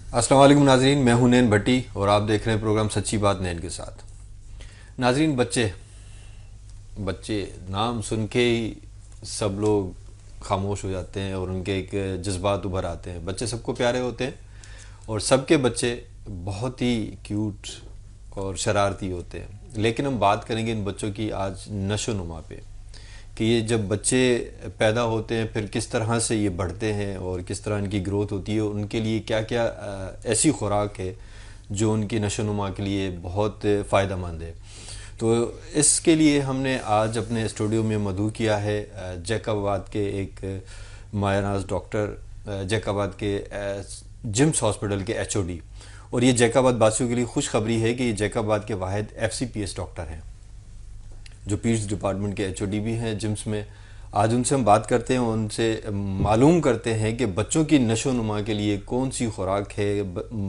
अस्सलाम वालेकुम नाजरीन, मैं हूं नैन भट्टी और आप देख रहे हैं प्रोग्राम सच्ची बात नैन के साथ। नाजरीन, बच्चे बच्चे नाम सुन के ही सब लोग खामोश हो जाते हैं और उनके एक जज्बात उभर आते हैं। बच्चे सबको प्यारे होते हैं और सबके बच्चे बहुत ही क्यूट और शरारती होते हैं। लेकिन हम बात करेंगे इन बच्चों की आज नशो नुमा पे कि ये जब बच्चे पैदा होते हैं फिर किस तरह से ये बढ़ते हैं और किस तरह इनकी ग्रोथ होती है, उनके लिए क्या क्या ऐसी खुराक है जो उनकी नशोनुमा के लिए बहुत फ़ायदेमंद है। तो इसके लिए हमने आज अपने स्टूडियो में मधु किया है जैकबाबाद के एक मायनाज डॉक्टर, जैकबाबाद के जिम्स हॉस्पिटल के एचओडी। और ये जैकबाबाद वासियों के लिए खुशखबरी है कि ये जैकबाबाद के वाहिद एफसीपीएस डॉक्टर हैं जो पीड्स डिपार्टमेंट के एचओडी भी हैं जिम्स में। आज उनसे हम बात करते हैं, उनसे मालूम करते हैं कि बच्चों की नशोनुमा के लिए कौन सी खुराक है,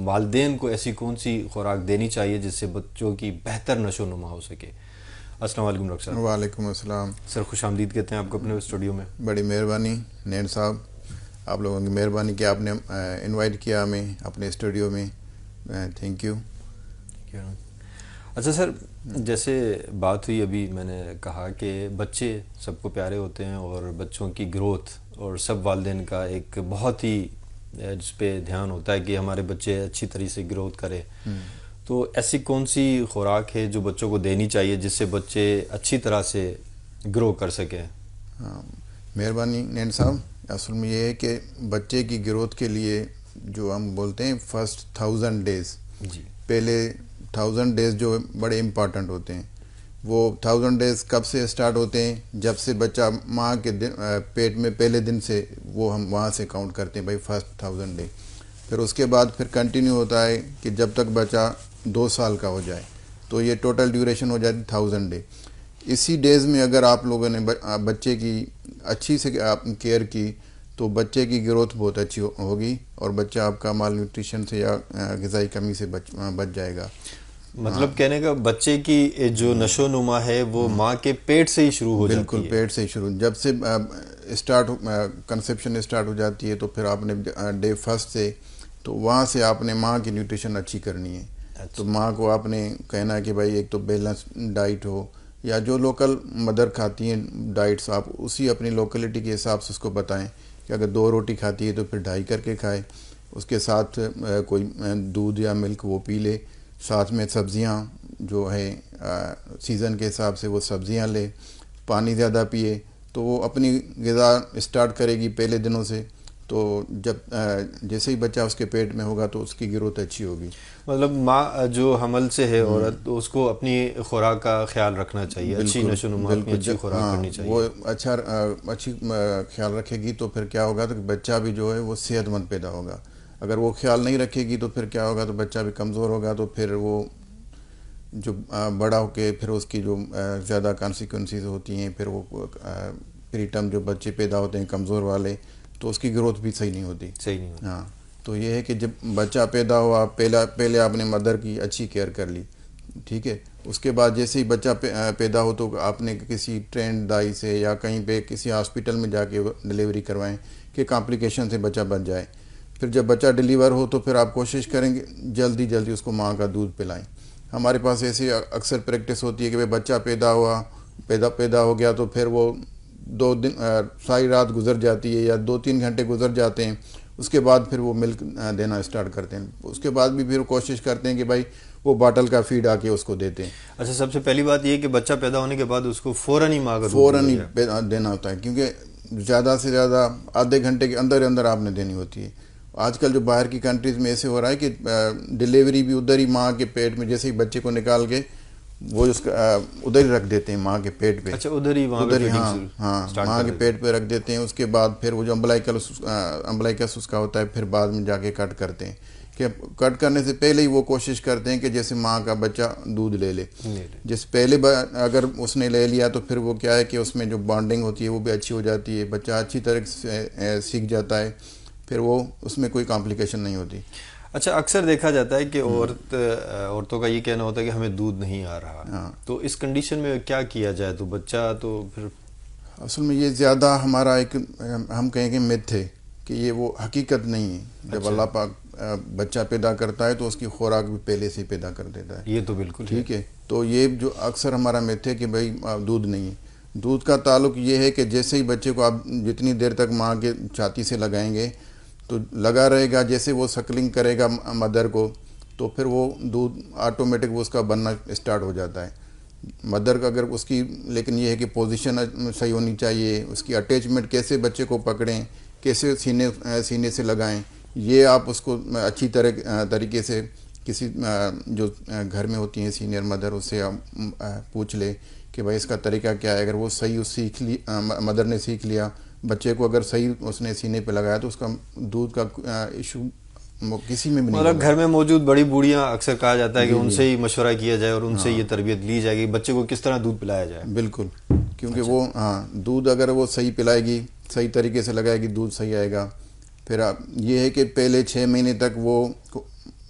वालिदैन को ऐसी कौन सी खुराक देनी चाहिए जिससे बच्चों की बेहतर नशोनुमा हो सके। अस्सलाम वालेकुम डॉक्टर साहब। वालेकुम अस्सलाम सर, खुश आमदीद कहते हैं आपको अपने स्टूडियो में। बड़ी मेहरबानी नैन साहब, आप लोगों की मेहरबानी कि आपने इनवाइट किया हमें अपने स्टूडियो में। Thank you. अच्छा सर, जैसे बात हुई अभी मैंने कहा कि बच्चे सबको प्यारे होते हैं और बच्चों की ग्रोथ और सब वालिदैन का एक बहुत ही जिस पे ध्यान होता है कि हमारे बच्चे अच्छी तरह से ग्रोथ करें। तो ऐसी कौन सी खुराक है जो बच्चों को देनी चाहिए जिससे बच्चे अच्छी तरह से ग्रो कर सकें? हाँ, मेहरबानी नैन साहब। असल में ये है कि बच्चे की ग्रोथ के लिए जो हम बोलते हैं फर्स्ट 1000 डेज, जी। पहले 1000 डेज जो बड़े इम्पॉर्टेंट होते हैं। वो 1000 डेज कब से स्टार्ट होते हैं? जब से बच्चा माँ के पेट में पहले दिन से वो हम वहाँ से काउंट करते हैं भाई फर्स्ट 1000 डे। फिर उसके बाद फिर कंटिन्यू होता है कि जब तक बच्चा 2 साल का हो जाए, तो ये टोटल ड्यूरेशन हो जाती है 1000 डे। इसी डेज़ में अगर आप लोगों ने बच्चे की अच्छी से केयर की तो बच्चे की ग्रोथ बहुत अच्छी होगी और बच्चा आपका माल न्यूट्रिशन से या ग़िज़ाई कमी से बच जाएगा। मतलब कहने का बच्चे की जो नशोनुमा है वो माँ के पेट से ही शुरू हो जाती बिल्कुल है। पेट से ही शुरू, जब से स्टार्ट कंसेप्शन स्टार्ट हो जाती है तो फिर आपने डे फर्स्ट से तो वहाँ से आपने माँ की न्यूट्रिशन अच्छी करनी है। अच्छा। तो माँ को आपने कहना है कि भाई एक तो बैलेंस डाइट हो या जो लोकल मदर खाती हैं डाइट्स, आप उसी अपनी लोकेलिटी के हिसाब से उसको बताएं कि अगर 2 रोटी खाती है तो फिर 2.5 करके खाए, उसके साथ कोई दूध या मिल्क वो पी ले, साथ में सब्ज़ियाँ जो है सीज़न के हिसाब से वो सब्ज़ियाँ ले, पानी ज़्यादा पिए तो वो अपनी ग़िज़ा स्टार्ट करेगी पहले दिनों से। तो जब जैसे ही बच्चा उसके पेट में होगा तो उसकी ग्रोथ अच्छी होगी। मतलब माँ जो हमल से है औरत, तो उसको अपनी खुराक का ख्याल रखना चाहिए, अच्छी बिल्कुल नशोनुमा अपनी बिल्कुल, अच्छी खुराक हाँ करनी वो चाहिए। अच्छी ख्याल रखेगी तो फिर क्या होगा, तो बच्चा भी जो है वो सेहतमंद पैदा होगा। अगर वो ख्याल नहीं रखेगी तो फिर क्या होगा, तो बच्चा भी कमज़ोर होगा, तो फिर वो जो बड़ा होके फिर उसकी जो ज़्यादा कॉन्सिक्वेंसेस होती हैं, फिर वो प्रीटर्म जो बच्चे पैदा होते हैं कमज़ोर वाले, तो उसकी ग्रोथ भी सही नहीं होती। सही नहीं होता। हाँ, तो ये है कि जब बच्चा पैदा हुआ पहले आपने मदर की अच्छी केयर कर ली, ठीक है। उसके बाद जैसे ही बच्चा पैदा हो तो आपने किसी ट्रेंड दाई से या कहीं पे किसी हॉस्पिटल में जाके डिलीवरी करवाएं कि कॉम्प्लिकेशन से बच्चा बच जाए। फिर जब बच्चा डिलीवर हो तो फिर आप कोशिश करेंगे जल्दी जल्दी उसको माँ का दूध पिलाएं। हमारे पास ऐसी अक्सर प्रैक्टिस होती है कि भाई बच्चा पैदा हो गया तो फिर वो 2 दिन सारी रात गुजर जाती है या 2-3 घंटे गुजर जाते हैं, उसके बाद फिर वो मिल्क देना स्टार्ट करते हैं। उसके बाद भी फिर कोशिश करते हैं कि भाई वो बॉटल का फीड आके उसको देते हैं। अच्छा, सबसे पहली बात ये कि बच्चा पैदा होने के बाद उसको फ़ौरन ही माँ का दूध फ़ौरन ही दिया जाए। देना होता है, क्योंकि ज़्यादा से ज़्यादा आधे घंटे के अंदर अंदर आपने देनी होती है। आजकल जो बाहर की कंट्रीज़ में ऐसे हो रहा है कि डिलीवरी भी उधर ही माँ के पेट में, जैसे ही बच्चे को निकाल के वो उसका उधर ही रख देते हैं माँ के पेट पे। अच्छा, उधर ही वहाँ पे उधर ही, फीडिंग हाँ स्टार्ट माँ कर के देते पेट पे रख देते हैं। उसके बाद फिर वो जो अम्बलाइकस उसका होता है, फिर बाद में जाके कट करते हैं। कि कट करने से पहले ही वो कोशिश करते हैं कि जैसे माँ का बच्चा दूध ले ले। जैसे पहले अगर उसने ले लिया तो फिर वो क्या है कि उसमें जो बॉन्डिंग होती है वो भी अच्छी हो जाती है, बच्चा अच्छी तरह से सीख जाता है, फिर वो उसमें कोई कॉम्प्लिकेशन नहीं होती। अच्छा, अक्सर देखा जाता है कि औरतों का ये कहना होता है कि हमें दूध नहीं आ रहा। हाँ, तो इस कंडीशन में क्या किया जाए? तो बच्चा तो फिर असल में ये ज़्यादा हमारा एक हम कहेंगे मिथ है कि ये वो हकीकत नहीं है। जब अच्छा। अल्लाह पाक बच्चा पैदा करता है तो उसकी खुराक भी पहले से ही पैदा कर देता है। ये तो बिल्कुल ठीक है। तो ये जो अक्सर हमारा मिथ है कि भाई दूध नहीं है, दूध का ताल्लुक ये है कि जैसे ही बच्चे को आप जितनी देर तक माँ के छाती से लगाएंगे तो लगा रहेगा, जैसे वो सकलिंग करेगा मदर को तो फिर वो दूध ऑटोमेटिक वो उसका बनना स्टार्ट हो जाता है। मदर का अगर उसकी, लेकिन ये है कि पोजीशन सही होनी चाहिए, उसकी अटैचमेंट कैसे बच्चे को पकड़ें, कैसे सीने से लगाएं, ये आप उसको अच्छी तरीके से किसी जो घर में होती हैं सीनियर मदर, उससे आप पूछ ले कि भाई इसका तरीका क्या है। अगर वो सही सीख ली, मदर ने सीख लिया, बच्चे को अगर सही उसने सीने पे लगाया तो उसका दूध का इशू किसी में भी नहीं। मतलब घर में मौजूद बड़ी बूढ़ियां अक्सर कहा जाता है कि उनसे ही मशवरा किया जाए और उनसे ये तरबियत ली जाएगी बच्चे को किस तरह दूध पिलाया जाए। बिल्कुल, क्योंकि वो दूध अगर वो सही पिलाएगी, सही तरीके से लगाएगी, दूध सही आएगा। फिर ये है कि पहले 6 महीने तक वो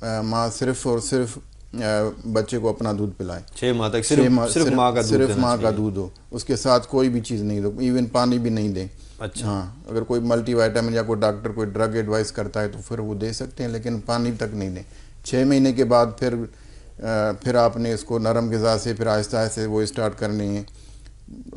माँ सिर्फ और सिर्फ बच्चे को अपना दूध पिलाए। 6 माह तक सिर्फ माँ का दूध हो, उसके साथ कोई भी चीज़ नहीं दो, इवन पानी भी नहीं दें। अच्छा। हाँ, अगर कोई मल्टीविटामिन या कोई डॉक्टर कोई ड्रग एडवाइस करता है तो फिर वो दे सकते हैं, लेकिन पानी तक नहीं दें। 6 महीने के बाद फिर आपने इसको नरम ग़िज़ा से फिर आहिस्ता आहिस्ता वो स्टार्ट करनी है।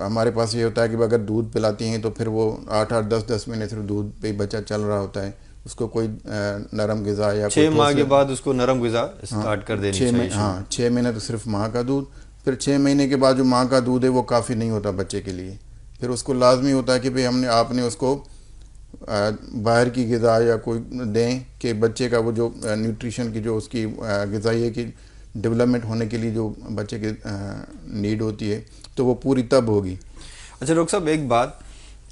हमारे पास ये होता है कि अगर दूध पिलाती हैं तो फिर वो 8-8, 10-10 महीने सिर्फ दूध पे बच्चा चल रहा होता है, उसको कोई नरम ग़िज़ा या 6 माह के बाद उसको नरम ग़िज़ा स्टार्ट कर देनी चाहिए। 6 महीने तो सिर्फ माँ का दूध, फिर 6 महीने के बाद जो माँ का दूध है वो काफ़ी नहीं होता बच्चे के लिए। फिर उसको लाजमी होता है कि भाई आपने उसको बाहर की ग़िज़ा या कोई दें कि बच्चे का वो जो न्यूट्रिशन की जो उसकी ग़िज़ाई की डेवलपमेंट होने के लिए जो बच्चे की नीड होती है तो वो पूरी तब होगी। अच्छा डॉक्टर साहब, एक बात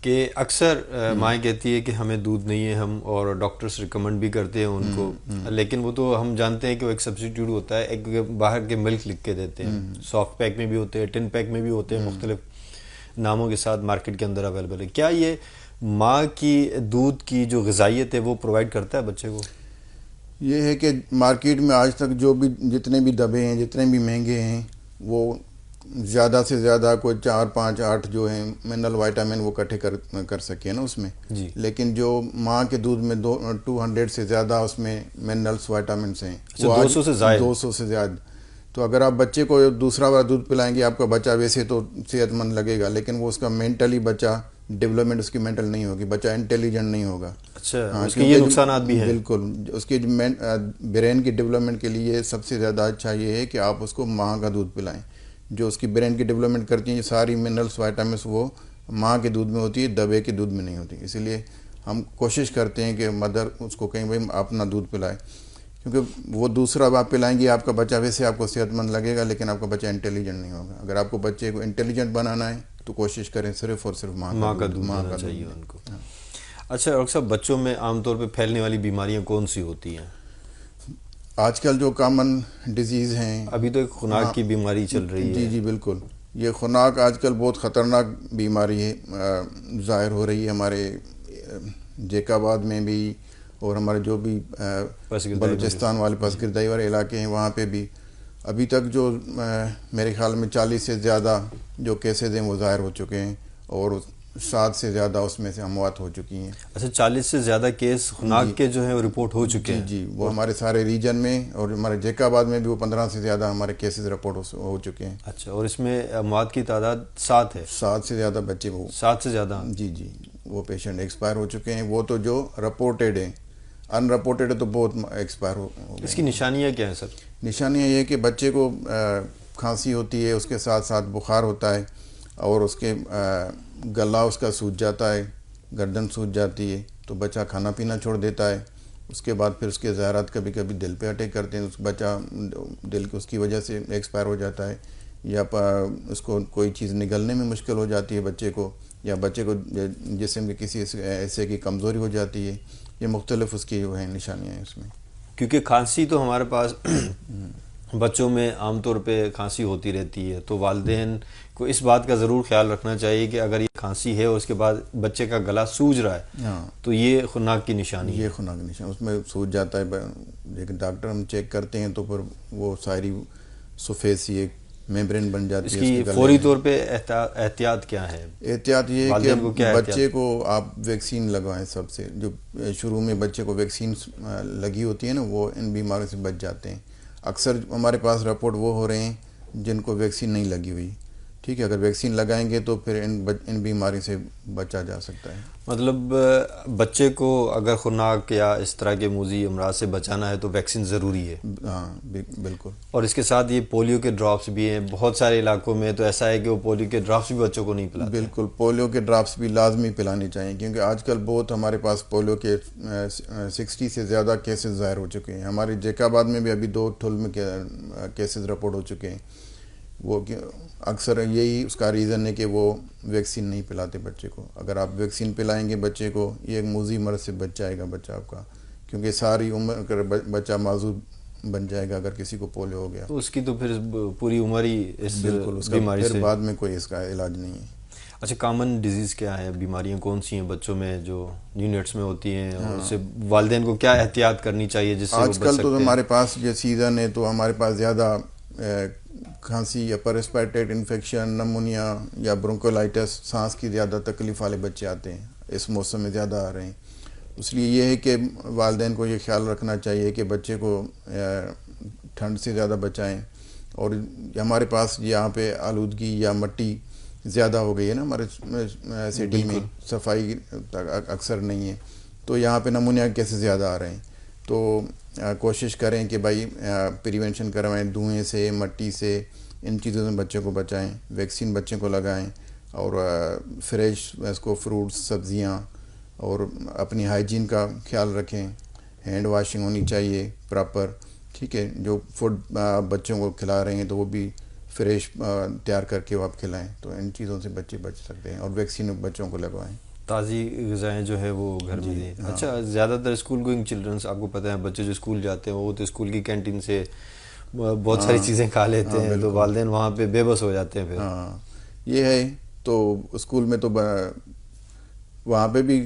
कि अक्सर माएँ कहती है कि हमें दूध नहीं है, हम और डॉक्टर्स रिकमेंड भी करते हैं उनको, लेकिन वो तो हम जानते हैं कि वो एक सब्स्टिट्यूट होता है, एक बाहर के मिल्क लिख के देते हैं, सॉफ्ट पैक में भी होते हैं, टिन पैक में भी होते हैं, मुख्तलिफ नामों के साथ मार्केट के अंदर अवेलेबल है। क्या ये माँ की दूध की जो ग़िज़ाइयत है वो प्रोवाइड करता है बच्चे को? ये है कि मार्केट में आज तक जो भी जितने भी दबे हैं, जितने भी महंगे हैं, वो ज़्यादा से ज़्यादा कोई 4, 5, 8 जो हैं मिनरल विटामिन वो इकट्ठे कर सके ना उसमें जी। लेकिन जो माँ के दूध में 200 से ज़्यादा उसमें मिनरल्स विटामिन हैं। अच्छा, 200 से ज़्यादा। 200 से ज़्यादा। तो अगर आप बच्चे को दूसरा वाला दूध पिलाएंगे, आपका बच्चा वैसे तो सेहतमंद लगेगा, लेकिन वो उसका मेंटली बच्चा डेवलपमेंट उसकी मेंटल नहीं होगी, बच्चा इंटेलिजेंट नहीं होगा। अच्छा, उसके ये नुकसानात भी हैं। बिल्कुल, उसके ब्रेन की डेवलपमेंट के लिए सबसे ज़्यादा अच्छा ये है कि आप उसको माँ का दूध पिलाएं। जो उसकी ब्रेन की डेवलपमेंट करती है सारी मिनरल्स विटामिन्स वो माँ के दूध में होती है, दबे के दूध में नहीं होती। इसीलिए हम कोशिश करते हैं कि मदर उसको कहीं भाई अपना दूध पिलाए, क्योंकि वो दूसरा आप पिलाएंगी, आपका बच्चा वैसे आपको सेहतमंद लगेगा लेकिन आपका बच्चा इंटेलिजेंट नहीं होगा। अगर आपको बच्चे को इंटेलिजेंट बनाना है तो कोशिश करें सिर्फ और सिर्फ माँ का दूध चाहिए उनको। अच्छा डॉक्टर साहब, बच्चों में आमतौर पे फैलने वाली बीमारियां कौन सी होती हैं? आजकल जो कॉमन डिजीज़ हैं, अभी तो एक खुनाक की बीमारी चल रही है। जी जी बिल्कुल, ये खुनाक आजकल बहुत ख़तरनाक बीमारी है, ज़ाहिर हो रही है हमारे जेकाबाद में भी और हमारे जो भी बलूचिस्तान वाले पसगिरदाई वाले इलाके हैं वहाँ पे भी अभी तक जो मेरे ख्याल में 40 से ज़्यादा जो केसेस हैं वो ज़ाहिर हो चुके हैं और 7 से ज़्यादा उसमें से अमवात हो चुकी हैं। अच्छा, 40 से ज़्यादा केस खुनाक के जो है वो रिपोर्ट हो चुके हैं। जी, वो हमारे सारे रीजन में और हमारे जेकाबाद में भी वो 15 से ज़्यादा हमारे केसेस रिपोर्ट हो चुके हैं। अच्छा, और इसमें अमवात की तादाद 7 है। 7 से ज़्यादा बच्चे वो 7 से ज़्यादा जी जी वो पेशेंट एक्सपायर हो चुके हैं। वो तो जो रिपोर्टेड हैं, अनरिपोर्टेड तो बहुत एक्सपायर हो गए। इसकी निशानियाँ क्या हैं सर? निशानियाँ ये कि बच्चे को खांसी होती है, उसके साथ साथ बुखार होता है और उसके गला उसका सूज जाता है, गर्दन सूज जाती है, तो बच्चा खाना पीना छोड़ देता है। उसके बाद फिर उसके ज़हरात कभी कभी दिल पे अटैक करते हैं, उस बच्चा दिल की उसकी वजह से एक्सपायर हो जाता है, या उसको कोई चीज़ निगलने में मुश्किल हो जाती है बच्चे को, या बच्चे को जिस्म के किसी ऐसे की कमज़ोरी हो जाती है। ये मुख्तलिफ उसकी जो है निशानियाँ हैं उसमें। क्योंकि खांसी तो हमारे पास बच्चों में आमतौर पे खांसी होती रहती है, तो वालिदैन को इस बात का ज़रूर ख्याल रखना चाहिए कि अगर ये खांसी है और उसके बाद बच्चे का गला सूज रहा है तो ये खुनाक की निशानी है। ये खुनाक की निशानी, उसमें सूज जाता है, लेकिन डॉक्टर हम चेक करते हैं तो फिर वो सारी सफ़ेद सी एक मेम्ब्रेन बन जाती है इसकी उसके गले फौरी में। तौर पे एहतियात क्या है? एहतियात ये है वालिदैन को कि क्या बच्चे एहतियात? को आप वैक्सीन लगवाएं। सबसे जो शुरू में बच्चे को वैक्सीन लगी होती है ना, वो इन बीमारियों से बच जाते हैं। अक्सर हमारे पास रिपोर्ट वो हो रहे हैं जिनको वैक्सीन नहीं लगी हुई। ठीक है, अगर वैक्सीन लगाएंगे तो फिर इन बीमारी से बचा जा सकता है। मतलब बच्चे को अगर खुरनाक या इस तरह के मूजी अमराज से बचाना है तो वैक्सीन ज़रूरी है। हाँ बिल्कुल। और इसके साथ ये पोलियो के ड्रॉप्स भी हैं। बहुत सारे इलाकों में तो ऐसा है कि वो पोलियो के ड्रॉप्स भी बच्चों को नहीं पिलाते हैं। बिल्कुल, पोलियो के ड्रॉप्स भी लाजमी पिलाने चाहिए, क्योंकि आजकल बहुत हमारे पास पोलियो के 60 से ज़्यादा केसेस ज़ाहिर हो चुके हैं। हमारे जैकाबाद में भी अभी 2 ठुल में केसेस रिपोर्ट हो चुके हैं। वो अक्सर यही उसका रीज़न है कि वो वैक्सीन नहीं पिलाते बच्चे को। अगर आप वैक्सीन पिलाएंगे बच्चे को, ये एक मूजी मर्ज से बच जाएगा बच्चा आपका, क्योंकि सारी उम्र अगर बच्चा माजूर बन जाएगा अगर किसी को पोलियो हो गया तो उसकी तो फिर पूरी उम्र ही इस बिल्कुल, उसका बीमारी फिर से। बाद में कोई इसका इलाज नहीं है। अच्छा, कॉमन डिजीज़ क्या है? बीमारियां कौन सी हैं बच्चों में जो यूनिट्स में होती हैं? और उससे वालिदैन को क्या एहतियात करनी चाहिए जिससे वो बच आजकल सकते तो हैं? हमारे पास ये सीज़न है तो हमारे पास ज़्यादा खांसी या रेस्पिरेटरी इन्फेक्शन, नमूनिया या ब्रोंकोलाइटिस, सांस की ज़्यादा तकलीफ़ वाले बच्चे आते हैं। इस मौसम में ज़्यादा आ रहे हैं। इसलिए ये है कि वालिदैन को ये ख्याल रखना चाहिए कि बच्चे को ठंड से ज़्यादा बचाएं। और हमारे पास यहाँ पे आलूदगी या मिट्टी ज़्यादा हो गई है ना हमारे सिटी में, सफाई अक्सर नहीं है, तो यहाँ पे नमूनिया केसेस ज़्यादा आ रहे हैं। तो कोशिश करें कि भाई प्रिवेंशन करवाएं, धुएं से, मिट्टी से, इन चीज़ों से बच्चे को बचाएं। वैक्सीन बच्चे को लगाएं और फ्रेश इसको फ्रूट्स, सब्जियां, और अपनी हाइजीन का ख्याल रखें। हैंड वाशिंग होनी चाहिए प्रॉपर। ठीक है, जो फूड बच्चों को खिला रहे हैं तो वो भी फ्रेश तैयार करके वो आप खिलाएं। तो इन चीज़ों से बच्चे बच सकते हैं, और वैक्सीन बच्चों को लगवाएं। ताज़ी ग़िज़ाएँ जो है वो घर में दें। हाँ। अच्छा, ज़्यादातर स्कूल गोइंग चिल्ड्रंस, आपको पता है बच्चे जो स्कूल जाते हैं वो तो स्कूल की कैंटीन से बहुत सारी चीज़ें खा लेते हैं, तो बिल्कुल। वालिदैन वहाँ पे बेबस हो जाते हैं फिर। हाँ, ये है। तो स्कूल में तो वहाँ पे भी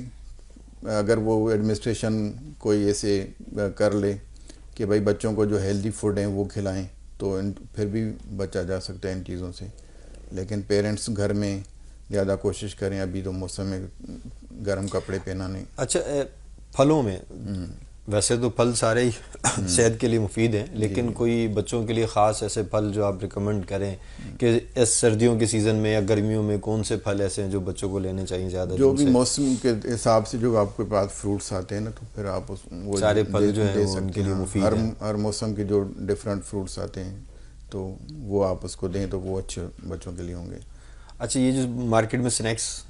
अगर वो एडमिनिस्ट्रेशन कोई ऐसे कर ले कि भाई बच्चों को जो हेल्दी फूड हैं वो खिलाएं, तो फिर भी बचा जा सकता है इन चीज़ों से। लेकिन पेरेंट्स घर में ज़्यादा कोशिश करें, अभी तो मौसम में गर्म कपड़े पहनाने। अच्छा, फलों में वैसे तो फल सारे ही सेहत के लिए मुफीद हैं, लेकिन कोई बच्चों के लिए ख़ास ऐसे फल जो आप रिकमेंड करें कि इस सर्दियों के सीज़न में या गर्मियों में कौन से फल ऐसे हैं जो बच्चों को लेने चाहिए ज़्यादा? जो भी मौसम के हिसाब से जो आपके पास फ्रूट्स आते हैं ना, तो फिर आप वो सारे फल जो हैं दे वो सकते उनके लिए हैं। मुफीद हैं। हर मौसम के जो डिफरेंट फ्रूट्स आते हैं तो वो आप उसको दें तो वो अच्छे बच्चों के लिए होंगे। अच्छा, ये जो मार्केट में स्नैक्स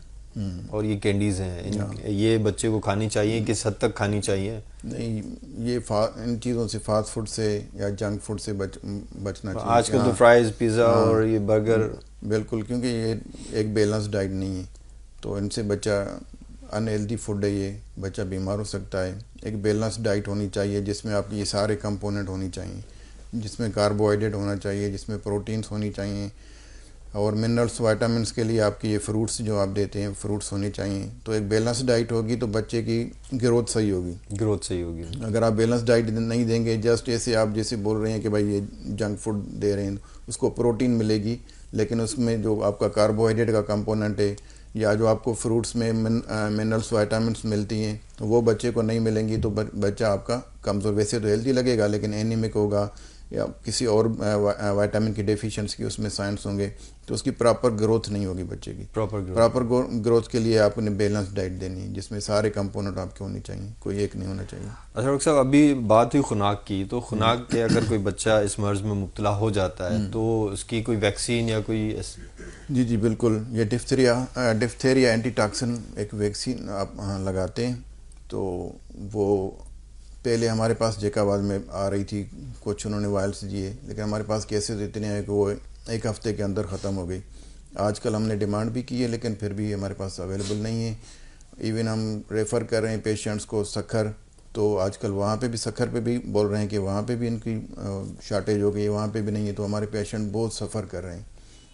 और ये कैंडीज़ हैं, ये बच्चे को खानी चाहिए, किस हद तक खानी चाहिए? नहीं, ये इन चीज़ों से, फास्ट फूड से या जंक फूड से बचना चाहिए। आजकल तो फ्राइज़, पिज़्ज़ा और ये बर्गर। बिल्कुल, क्योंकि ये एक बैलेंस डाइट नहीं है, तो इनसे बच्चा अनहेल्दी फूड है, ये बच्चा बीमार हो सकता है। एक बैलेंस डाइट होनी चाहिए जिसमें आपकी ये सारे कंपोनेंट होनी चाहिए, जिसमें कार्बोहाइड्रेट होना चाहिए, जिसमें प्रोटीन्स होनी चाहिए, और मिनरल्स, वाइटामिन्स के लिए आपकी ये फ्रूट्स जो आप देते हैं, फ्रूट्स होने चाहिए। तो एक बैलेंस डाइट होगी तो बच्चे की ग्रोथ सही होगी। ग्रोथ सही होगी। अगर आप बैलेंस डाइट नहीं देंगे, जस्ट ऐसे आप जैसे बोल रहे हैं कि भाई ये जंक फूड दे रहे हैं, उसको प्रोटीन मिलेगी, लेकिन उसमें जो आपका कार्बोहाइड्रेट का कंपोनेंट है या जो आपको फ्रूट्स में मिनरल्स, वाइटामिन्स मिलती हैं, तो वो बच्चे को नहीं मिलेंगी, तो बच्चा आपका कमज़ोर, वैसे तो हेल्दी लगेगा लेकिन एनीमिक होगा या किसी और विटामिन की डेफिशिएंसी की उसमें साइंस होंगे, तो उसकी प्रॉपर ग्रोथ नहीं होगी बच्चे की। प्रॉपर ग्रोथ के लिए आपने बैलेंस डाइट देनी है जिसमें सारे कंपोनेंट आपके होने चाहिए, कोई एक नहीं होना चाहिए। अच्छा डॉक्टर साहब, अभी बात हुई खुनाक की, तो खुनाक के अगर कोई बच्चा इस मर्ज में मुब्तला हो जाता है तो उसकी कोई वैक्सीन या कोई जी बिल्कुल, ये डिफ्थेरिया एंटीटॉक्सिन एक वैक्सीन आप लगाते हैं। तो वो पहले हमारे पास जैकाबाद में आ रही थी, कुछ उन्होंने वायल्स दिए, लेकिन हमारे पास केसेस इतने हैं कि वो एक हफ्ते के अंदर ख़त्म हो गई। आजकल हमने डिमांड भी की है लेकिन फिर भी हमारे पास अवेलेबल नहीं है। इवन हम रेफ़र कर रहे हैं पेशेंट्स को सखर, तो आजकल वहाँ पे भी, सखर पे भी बोल रहे हैं कि वहाँ पे भी इनकी शॉर्टेज हो गई है, वहाँ पे भी नहीं है। तो हमारे पेशेंट बहुत सफ़र कर रहे हैं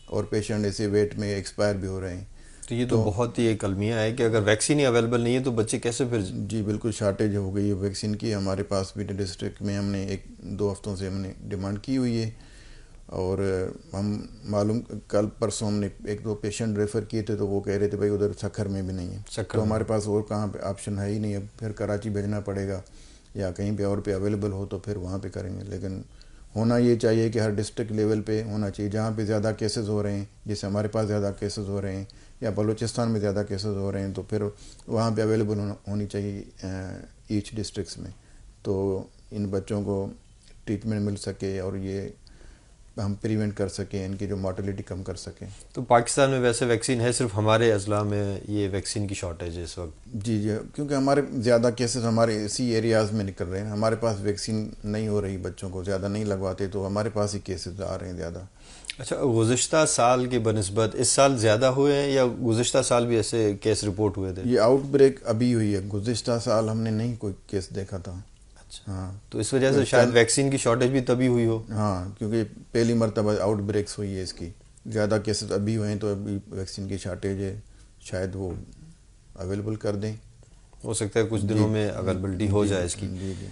और पेशेंट ऐसे वेट में एक्सपायर भी हो रहे हैं। तो ये तो बहुत ही एक अलमिया है कि अगर वैक्सीन ही अवेलेबल नहीं है तो बच्चे कैसे फिर? जी बिल्कुल, शॉर्टेज हो गई है वैक्सीन की। हमारे पास भी डिस्ट्रिक्ट में हमने 1-2 हफ्तों से हमने डिमांड की हुई है और हम मालूम कल परसों हमने एक दो पेशेंट रेफ़र किए थे तो वो कह रहे थे भाई उधर सक्खर में भी नहीं है, तो हमारे पास और कहाँ पे ऑप्शन है ही नहीं है, फिर कराची भेजना पड़ेगा या कहीं पे और पे अवेलेबल हो तो फिर वहाँ पे करेंगे। लेकिन होना ये चाहिए कि हर डिस्ट्रिक्ट लेवल पे होना चाहिए, जहाँ पे ज़्यादा केसेस हो रहे हैं, जैसे हमारे पास ज़्यादा केसेस हो रहे हैं या बलूचिस्तान में ज़्यादा केसेस हो रहे हैं, तो फिर वहाँ पे अवेलेबल होनी चाहिए ईच डिस्ट्रिक्ट्स में, तो इन बच्चों को ट्रीटमेंट मिल सके और ये हम प्रिवेंट कर सकें, इनकी जो मॉर्टेलिटी कम कर सकें। तो पाकिस्तान में वैसे वैक्सीन है, सिर्फ हमारे अजला में ये वैक्सीन की शॉर्टेज है इस वक्त? जी जी, क्योंकि हमारे ज़्यादा केसेस हमारे इसी एरियाज़ में निकल रहे हैं, हमारे पास वैक्सीन नहीं हो रही, बच्चों को ज़्यादा नहीं लगवाते, तो हमारे पास ही केसेस आ रहे हैं ज़्यादा। अच्छा, गुज़िश्ता साल के बनस्बत इस साल ज़्यादा हुए हैं या गुज़िश्ता साल भी ऐसे केस रिपोर्ट हुए थे? ये आउटब्रेक अभी हुई है, गुज़िश्ता साल हमने नहीं कोई केस देखा था। अच्छा, हाँ, तो इस वजह से शायद वैक्सीन की शॉर्टेज भी तभी हुई हो। हाँ, क्योंकि पहली मरतबा आउटब्रेक्स हुई है इसकी, ज़्यादा केसेस अभी हुए हैं, तो अभी वैक्सीन की शॉर्टेज है, शायद वो अवेलेबल कर दें, हो सकता है कुछ दिनों में अवेलेबिलिटी हो जाए इसकी। जी जी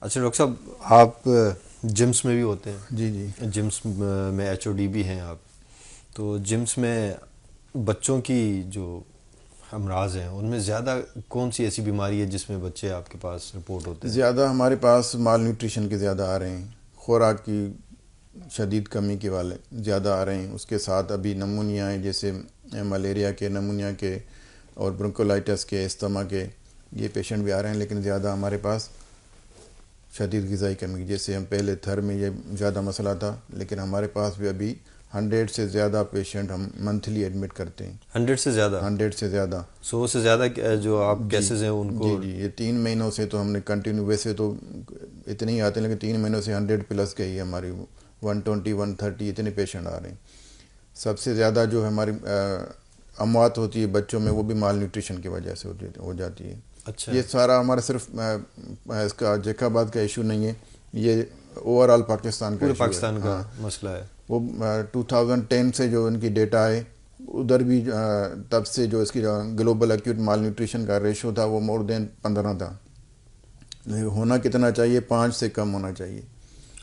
अच्छा डॉक्टर साहब, आप जिम्स में भी होते हैं? जी जी। जिम्स में एचओडी भी हैं आप, तो जिम्स में बच्चों की जो अमराज हैं उनमें ज़्यादा कौन सी ऐसी बीमारी है जिसमें बच्चे आपके पास रिपोर्ट होते हैं? ज़्यादा हमारे पास माल न्यूट्रिशन के ज़्यादा आ रहे हैं, खुराक की शदीद कमी के वाले ज़्यादा आ रहे हैं, उसके साथ अभी नमूनिया है, जैसे मलेरिया के, नमूनिया के और ब्रोंकोलाइटिस के, अस्थमा के, ये पेशेंट भी आ रहे हैं। लेकिन ज़्यादा हमारे पास शदीद ग़िज़ाई कमी, जैसे हम पहले थर में ये ज़्यादा मसला था, लेकिन हमारे पास भी अभी 100 से ज़्यादा पेशेंट हम मंथली एडमिट करते हैं। 100 से ज़्यादा? 100 से ज़्यादा, 100 से ज़्यादा जो आप केसेस हैं उनको? जी जी, ये 3 महीनों से तो हमने कंटिन्यू, वैसे तो इतने ही आते हैं लेकिन 3 महीनों से 100 प्लस गई है हमारी, 120 130 इतने पेशेंट आ रहे हैं। सबसे ज़्यादा जो हमारी अमवात होती है बच्चों में, वो भी माल न्यूट्रिशन की वजह से हो जाती है। अच्छा, ये सारा हमारा सिर्फ इसका जैकाबाद का इशू नहीं है, ये ओवरऑल पाकिस्तान का पूरे इशू है। पाकिस्तान का हाँ, मसला है। वो 2010 से जो इनकी डेटा है, उधर भी तब से जो इसकी ग्लोबल एक्यूट माल न्यूट्रिशन का रेशो था वो मोर देन 15 था। होना कितना चाहिए? 5 से कम होना चाहिए।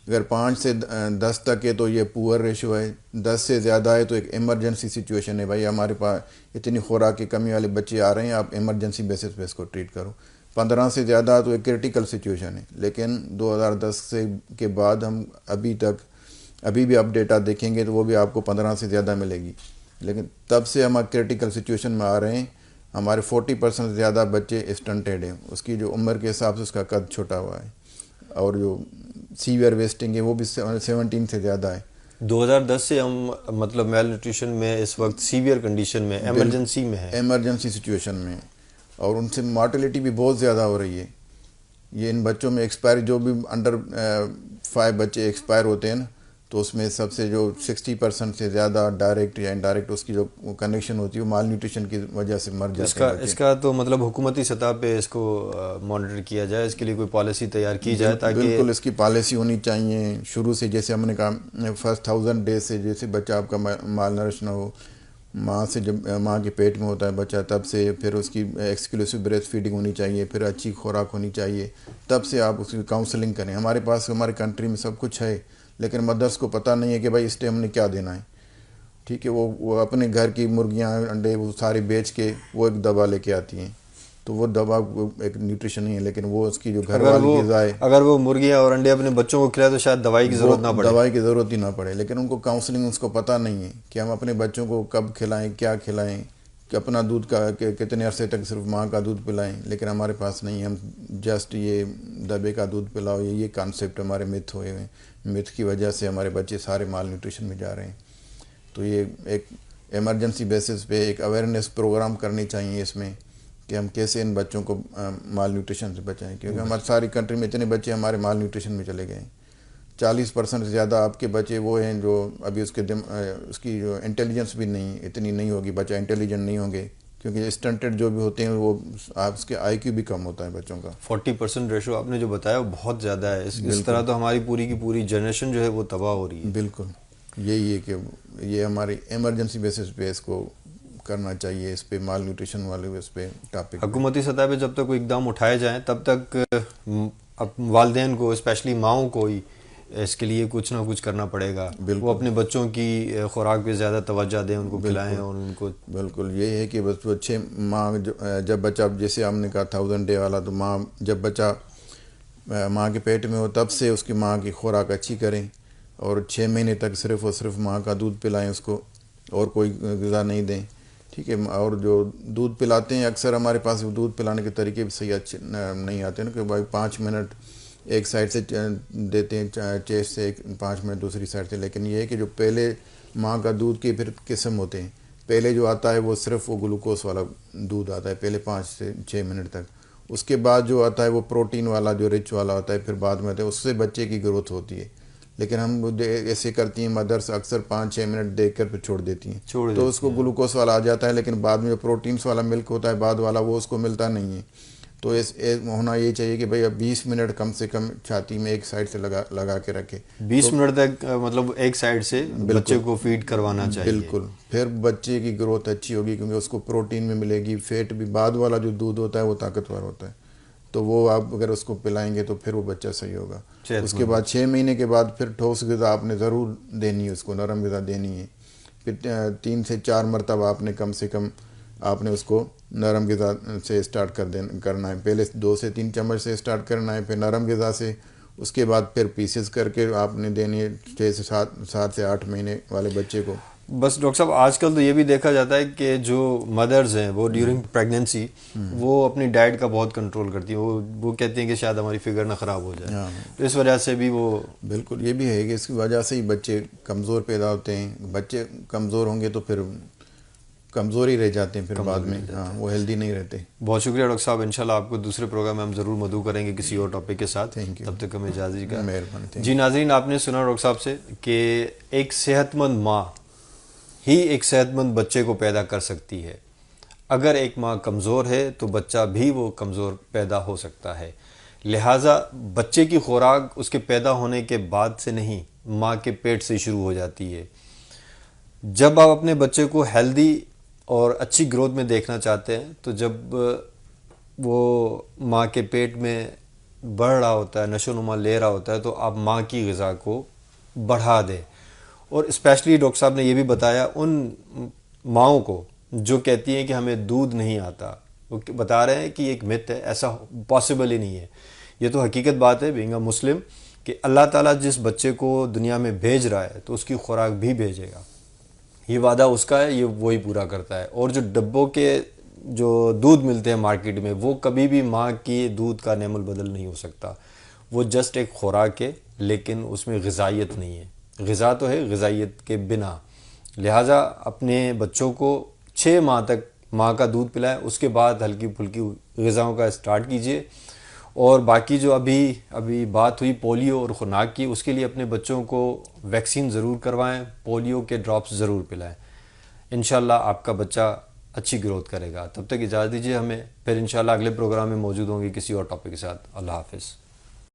अगर 5 से 10 तक है तो ये पुअर रेशो है, 10 से ज़्यादा है तो एक इमरजेंसी सिचुएशन है, भाई हमारे पास इतनी खुराक की कमी वाले बच्चे आ रहे हैं, आप इमरजेंसी बेसिस पे इसको ट्रीट करो। 15 से ज़्यादा तो एक क्रिटिकल सिचुएशन है। लेकिन 2010 से के बाद हम अभी भी आप डेटा देखेंगे तो वो भी आपको 15 से ज़्यादा मिलेगी। लेकिन तब से हम क्रिटिकल सिचुएशन में आ रहे हैं, हमारे 40% से ज़्यादा बच्चे स्टंटेड हैं, उसकी जो उम्र के हिसाब से उसका कद छोटा हुआ है, और जो सीवियर वेस्टिंग है वो भी 17 से ज़्यादा है। 2010 से हम मतलब मेल न्यूट्रिशन में इस वक्त सीवियर कंडीशन में, एमरजेंसी में है, इमरजेंसी सिचुएशन में, और उनसे मॉर्टेलिटी भी बहुत ज़्यादा हो रही है। ये इन बच्चों में एक्सपायर, जो भी अंडर 5 बच्चे एक्सपायर होते हैं ना, तो उसमें सबसे जो 60% से ज़्यादा डायरेक्ट या इनडायरेक्ट उसकी जो कनेक्शन होती है वो माल न्यूट्रिशन की वजह से मर जाते हैं बच्चे। इसका तो मतलब हुकूमती सतह पे इसको मॉनिटर किया जाए, इसके लिए कोई पॉलिसी तैयार की जाए ताकि। बिल्कुल, इसकी पॉलिसी होनी चाहिए शुरू से, जैसे हमने कहा फर्स्ट 1000 डेज से, जैसे बच्चा आपका माल नरिश ना हो, माँ से जब माँ के पेट में होता है बच्चा तब से, फिर उसकी एक्सक्लूसिव ब्रेस्ट फीडिंग होनी चाहिए, फिर अच्छी खुराक होनी चाहिए, तब से आप उसकी काउंसलिंग करें। हमारे पास हमारे कंट्री में सब कुछ है, लेकिन मदर्स को पता नहीं है कि भाई इस टाइम हमने क्या देना है। ठीक है, वो अपने घर की मुर्गियाँ अंडे वो सारे बेच के वो एक दवा लेके आती हैं, तो वो दवा एक न्यूट्रिशन नहीं है, लेकिन वो उसकी जो घर वाली ग़िज़ा है, अगर वो मुर्गियाँ और अंडे अपने बच्चों को खिलाए तो शायद दवाई की ज़रूरत ना पड़े। दवाई की ज़रूरत ही ना पड़े, लेकिन उनको काउंसलिंग, उसको पता नहीं है कि हम अपने बच्चों को कब खिलाएं, क्या खिलाएं, कि अपना दूध का कितने अरसे तक सिर्फ माँ का दूध पिलाएं। लेकिन हमारे पास नहीं है, हम जस्ट ये दबे का दूध पिलाओ, ये कॉन्सेप्ट हमारे मिथ हुए हैं। मिथ की वजह से हमारे बच्चे सारे माल न्यूट्रिशन में जा रहे हैं। तो ये एक इमरजेंसी बेसिस पे एक अवेयरनेस प्रोग्राम करनी चाहिए इसमें, कि हम कैसे इन बच्चों को माल न्यूट्रिशन से बचाएं, क्योंकि हमारी सारी कंट्री में इतने बच्चे हमारे माल न्यूट्रिशन में चले गए हैं। 40% से ज़्यादा आपके बच्चे वो हैं जो अभी उसकी जो इंटेलिजेंस भी नहीं इतनी नहीं होगी, बच्चा इंटेलिजेंट नहीं होंगे, क्योंकि स्टंटेड जो भी होते हैं वो उसके IQ भी कम होता है बच्चों का। 40% रेशो आपने जो बताया वो बहुत ज़्यादा है। इस तरह तो हमारी पूरी की पूरी जनरेशन जो है वो तबाह हो रही है। बिल्कुल, यही है कि ये हमारी इमरजेंसी बेसिस पे इसको करना चाहिए, इस पे माल न्यूट्रिशन वाले इस पे टॉपिक हुकूमती सतह पे जब तक कोई इकदाम उठाए जाएँ तब तक अब वालिदैन को, स्पेशली माओं को ही इसके लिए कुछ ना कुछ करना पड़ेगा। बिल्कुल। वो अपने बच्चों की खुराक पे ज़्यादा तवज्जो दें, उनको खिलाएं और उनको बिल्कुल ये है कि बस बच्चे माँ जब बच्चा, जैसे हमने कहा 1000 डे वाला, तो माँ जब बच्चा माँ के पेट में हो तब से उसकी माँ की खुराक अच्छी करें और 6 महीने तक सिर्फ़ और सिर्फ माँ का दूध पिलाएं उसको, और कोई ग़िज़ा नहीं दें, ठीक है। और जो दूध पिलाते हैं, अक्सर हमारे पास दूध पिलाने के तरीके भी सही अच्छे नहीं आते ना, कि भाई 5 मिनट एक साइड से देते हैं चेस्ट से, 5 मिनट दूसरी साइड से। लेकिन ये है कि जो पहले माँ का दूध के फिर किस्म होते हैं, पहले जो आता है वो सिर्फ वो ग्लूकोज वाला दूध आता है पहले 5 से 6 मिनट तक। उसके बाद जो आता है वो प्रोटीन वाला जो रिच वाला होता है, फिर बाद में आता है, उससे बच्चे की ग्रोथ होती है। लेकिन हम ऐसे करती हैं मदर्स, अक्सर 5-6 मिनट देख कर फिर छोड़ देती हैं, तो उसको ग्लूकोज वाला आ जाता है। लेकिन बाद में जो प्रोटीन्स वाला मिल्क होता है बाद वाला, वो उसको मिलता नहीं है। तो होना ये चाहिए कि भाई अब 20 मिनट कम से कम छाती में एक साइड से लगा के रखे। 20 मिनट तक मतलब एक साइड से बच्चे को फीड करवाना चाहिए। बिल्कुल, फिर बच्चे की ग्रोथ अच्छी होगी, क्योंकि उसको प्रोटीन भी मिलेगी, फैट भी। बाद वाला जो दूध होता है वो ताकतवर होता है, तो वो आप अगर उसको पिलाएंगे तो फिर वो बच्चा सही होगा। उसके बाद 6 महीने के बाद फिर ठोस ग़िज़ा आपने ज़रूर देनी है, उसको नरम ग़िज़ा देनी है। फिर 3 से 4 मरतबा आपने कम से कम आपने उसको नरम ग़िज़ा से स्टार्ट करना है। पहले 2 से 3 चम्मच से स्टार्ट करना है, फिर नरम ग़िज़ा से। उसके बाद फिर पीसेस करके आपने देनी है 6 से 7 से 8 महीने वाले बच्चे को। बस डॉक्टर साहब, आजकल तो ये भी देखा जाता है कि जो मदर्स हैं वो ड्यूरिंग प्रेगनेंसी वो अपनी डाइट का बहुत कंट्रोल करती हैं। वो कहती हैं कि शायद हमारी फिगर ना ख़राब हो जाए, तो इस वजह से भी वो बिल्कुल ये भी है कि इसकी वजह से ही बच्चे कमज़ोर पैदा होते हैं। बच्चे कमज़ोर होंगे तो फिर कमज़ोर ही रह जाते हैं, फिर बाद में हाँ वो हेल्दी नहीं रहते। बहुत शुक्रिया डॉक्टर साहब। इंशाल्लाह आपको दूसरे प्रोग्राम में हम ज़रूर मदऊ करेंगे किसी और टॉपिक के साथ। Thank you. तब तक हमें इजाज़त दीजिएगा। मेहरबानी। जी नाज़रीन, आपने सुना डॉक्टर साहब से कि एक सेहतमंद माँ ही एक सेहतमंद बच्चे को पैदा कर सकती है। अगर एक माँ कमज़ोर है तो बच्चा भी वो कमज़ोर पैदा हो सकता है। लिहाजा बच्चे की खुराक उसके पैदा होने के बाद से नहीं, माँ के पेट से शुरू हो जाती है। जब आप अपने बच्चे को हेल्दी और अच्छी ग्रोथ में देखना चाहते हैं, तो जब वो माँ के पेट में बढ़ रहा होता है, नशोनुमा ले रहा होता है, तो आप माँ की ग़िज़ा को बढ़ा दें। और स्पेशली डॉक्टर साहब ने ये भी बताया उन माँओं को जो कहती हैं कि हमें दूध नहीं आता। वो बता रहे हैं कि एक मिथ है, ऐसा पॉसिबल ही नहीं है। ये तो हकीकत बात है बीइंग अ मुस्लिम कि अल्लाह ताला जिस बच्चे को दुनिया में भेज रहा है तो उसकी खुराक भी भेजेगा। ये वादा उसका है, ये वही पूरा करता है। और जो डब्बों के जो दूध मिलते हैं मार्केट में, वो कभी भी माँ की दूध का नेमल बदल नहीं हो सकता। वो जस्ट एक खुराक है, लेकिन उसमें ग़िज़ाइयत नहीं है। ग़िज़ा तो है, ग़िज़ाइयत के बिना। लिहाजा अपने बच्चों को 6 माह तक माँ का दूध पिलाएं, उसके बाद हल्की फुल्की ग़िज़ाओं का स्टार्ट कीजिए। और बाकी जो अभी बात हुई पोलियो और खुराक की, उसके लिए अपने बच्चों को वैक्सीन ज़रूर करवाएं, पोलियो के ड्रॉप्स ज़रूर पिलाएं। इंशाल्लाह आपका बच्चा अच्छी ग्रोथ करेगा। तब तक इजाज़त दीजिए हमें, फिर इंशाल्लाह अगले प्रोग्राम में मौजूद होंगे किसी और टॉपिक के साथ। अल्लाह हाफ़िज़।